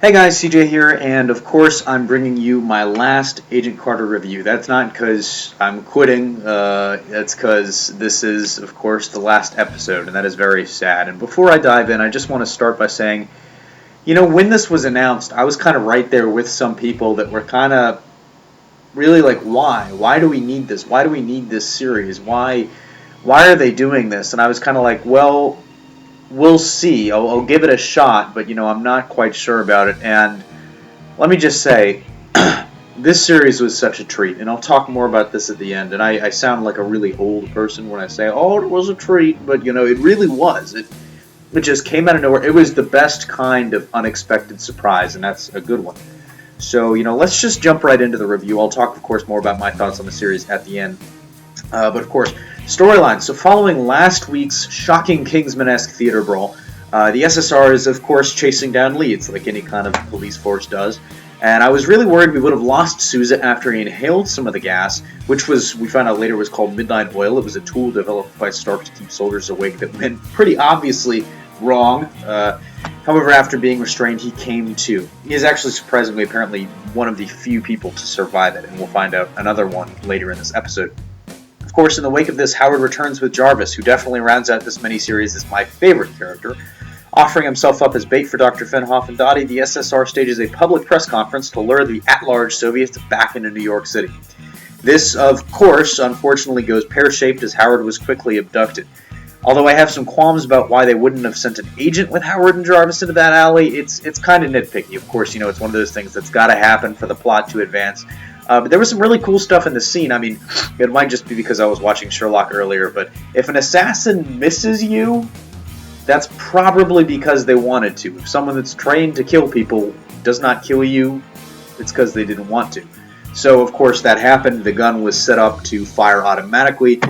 Hey guys, CJ here, and of course I'm bringing you my last Agent Carter review. That's not because I'm quitting, that's because this is, of course, the last episode, and that is very sad. And before I dive in, I just want to start by saying, when this was announced, I was kind of right there with some people that were kind of really like, why? Why do we need this? Why do we need this series? Why are they doing this? And I was kind of like, well, we'll see. I'll give it a shot, but I'm not quite sure about it. And let me just say, this series was such a treat, and I'll talk more about this at the end. And I sound like a really old person when I say, "Oh, it was a treat," but it really was. It just came out of nowhere. It was the best kind of unexpected surprise, and that's a good one. So let's just jump right into the review. I'll talk, of course, more about my thoughts on the series at the end. But of course, storyline. So following last week's shocking Kingsman-esque theater brawl, the SSR is, of course, chasing down leads, like any kind of police force does. And I was really worried we would have lost Sousa after he inhaled some of the gas, which we found out later, was called Midnight Oil. It was a tool developed by Stark to keep soldiers awake that went pretty obviously wrong. However, after being restrained, he came to. He is actually surprisingly, apparently, one of the few people to survive it, and we'll find out another one later in this episode. Of course, in the wake of this, Howard returns with Jarvis, who definitely rounds out this miniseries as my favorite character. Offering himself up as bait for Dr. Fenhoff and Dottie, the SSR stages a public press conference to lure the at-large Soviets back into New York City. This, of course, unfortunately goes pear-shaped as Howard was quickly abducted. Although I have some qualms about why they wouldn't have sent an agent with Howard and Jarvis into that alley, it's kind of nitpicky. Of course, it's one of those things that's got to happen for the plot to advance. But there was some really cool stuff in the scene. I mean, it might just be because I was watching Sherlock earlier, but if an assassin misses you, that's probably because they wanted to. If someone that's trained to kill people does not kill you, it's because they didn't want to. So, of course, that happened. The gun was set up to fire automatically,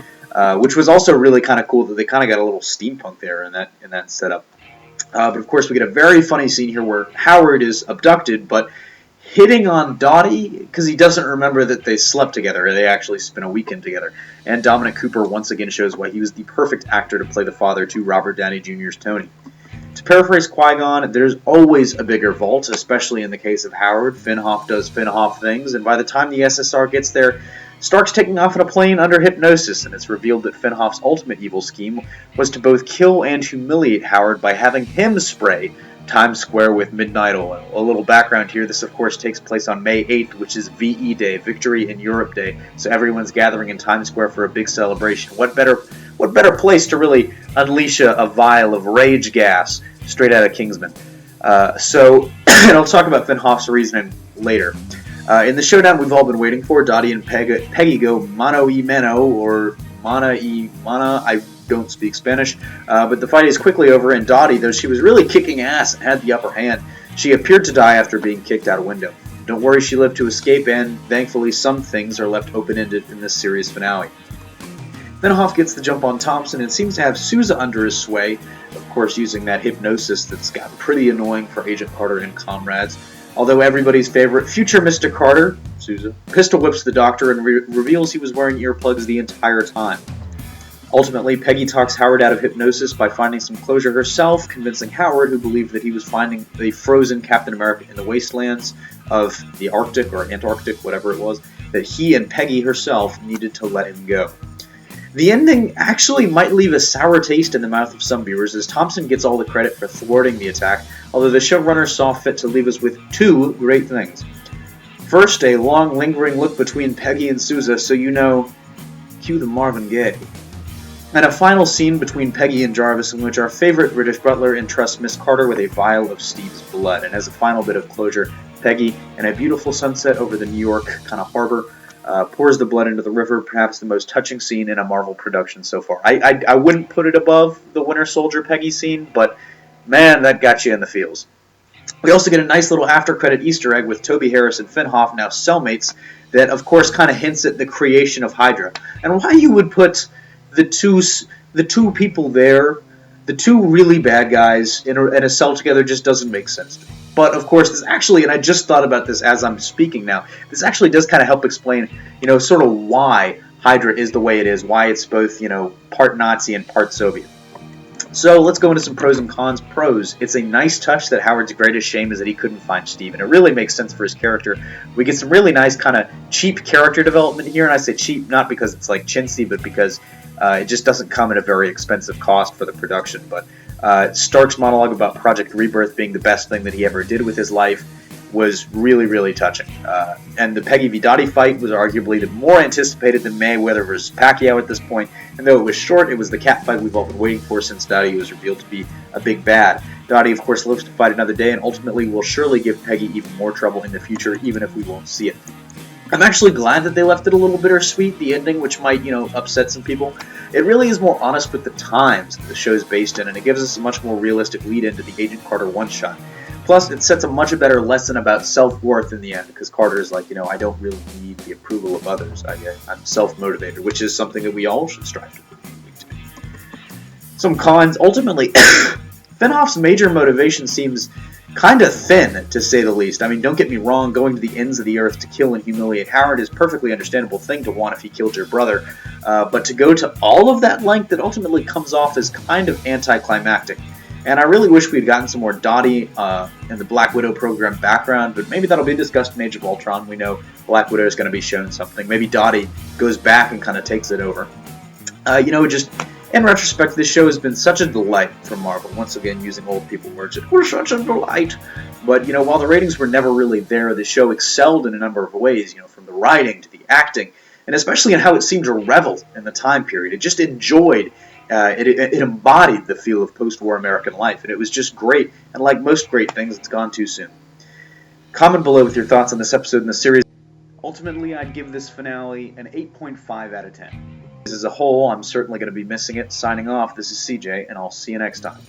which was also really kind of cool that they kind of got a little steampunk there in that setup. But, of course, we get a very funny scene here where Howard is abducted, but hitting on Dottie because he doesn't remember that they slept together. They actually spent a weekend together. And Dominic Cooper once again shows why he was the perfect actor to play the father to Robert Downey Jr.'s Tony. To paraphrase Qui-Gon, there's always a bigger vault, especially in the case of Howard. Fenhoff does Fenhoff things, and by the time the SSR gets there, Stark's taking off in a plane under hypnosis, and it's revealed that Fenhoff's ultimate evil scheme was to both kill and humiliate Howard by having him spray Times Square with Midnight Oil. A little background here, this of course takes place on May 8th, which is VE Day, Victory in Europe Day, so everyone's gathering in Times Square for a big celebration. What better place to really unleash a vial of rage gas straight out of Kingsman. And I'll talk about Fenhoff's reasoning later. In the showdown we've all been waiting for, Dottie and Peggy go mano y mano, or mana y mana, I don't speak Spanish, but the fight is quickly over, and Dottie, though she was really kicking ass and had the upper hand, she appeared to die after being kicked out a window. Don't worry, she lived to escape, and thankfully some things are left open-ended in this series finale. Fenhoff gets the jump on Thompson and seems to have Sousa under his sway, of course using that hypnosis that's gotten pretty annoying for Agent Carter and comrades. Although everybody's favorite, future Mr. Carter, Sousa, pistol whips the doctor and reveals he was wearing earplugs the entire time. Ultimately, Peggy talks Howard out of hypnosis by finding some closure herself, convincing Howard, who believed that he was finding the frozen Captain America in the wastelands of the Arctic or Antarctic, whatever it was, that he and Peggy herself needed to let him go. The ending actually might leave a sour taste in the mouth of some viewers, as Thompson gets all the credit for thwarting the attack, although the showrunner saw fit to leave us with two great things. First, a long, lingering look between Peggy and Sousa, so cue the Marvin Gaye. And a final scene between Peggy and Jarvis in which our favorite British butler entrusts Miss Carter with a vial of Steve's blood. And as a final bit of closure, Peggy, in a beautiful sunset over the New York kind of harbor, pours the blood into the river, perhaps the most touching scene in a Marvel production so far. I wouldn't put it above the Winter Soldier Peggy scene, but man, that got you in the feels. We also get a nice little after-credit Easter egg with Toby Harris and Fenhoff now cellmates that, of course, kind of hints at the creation of Hydra. And why you would put the two people there, the two really bad guys in a cell together, just doesn't make sense to me. But of course, this actually, and I just thought about this as I'm speaking now, this actually does kind of help explain, sort of why Hydra is the way it is, why it's both, part Nazi and part Soviet. So let's go into some pros and cons. Pros: it's a nice touch that Howard's greatest shame is that he couldn't find Steve, and it really makes sense for his character. We get some really nice kind of cheap character development here, and I say cheap not because it's like chintzy, but because it just doesn't come at a very expensive cost for the production. But Stark's monologue about Project Rebirth being the best thing that he ever did with his life was really, really touching. And the Peggy v. Dottie fight was arguably the more anticipated than Mayweather versus Pacquiao at this point. And though it was short, it was the cat fight we've all been waiting for since Dottie was revealed to be a big bad. Dottie, of course, lives to fight another day and ultimately will surely give Peggy even more trouble in the future, even if we won't see it. I'm actually glad that they left it a little bittersweet, the ending, which might, upset some people. It really is more honest with the times that the show's based in, and it gives us a much more realistic lead into the Agent Carter one-shot. Plus, it sets a much better lesson about self-worth in the end, because Carter's like, I don't really need the approval of others. I'm self-motivated, which is something that we all should strive to be. Some cons. Ultimately, Fenhoff's major motivation seems kind of thin, to say the least. I mean, don't get me wrong, going to the ends of the earth to kill and humiliate Howard is a perfectly understandable thing to want if he killed your brother, but to go to all of that length, it ultimately comes off as kind of anticlimactic. And I really wish we had gotten some more Dottie and the Black Widow program background, but maybe that'll be discussed in Age of Ultron. We know Black Widow is going to be shown something. Maybe Dottie goes back and kind of takes it over. Just in retrospect, this show has been such a delight for Marvel. Once again, using old people words, it was such a delight. But, while the ratings were never really there, the show excelled in a number of ways, from the writing to the acting, and especially in how it seemed to revel in the time period. It just enjoyed it embodied the feel of post-war American life, and it was just great, and like most great things, it's gone too soon. Comment below with your thoughts on this episode and the series. Ultimately, I'd give this finale an 8.5 out of 10. As a whole, I'm certainly going to be missing it. Signing off, this is CJ, and I'll see you next time.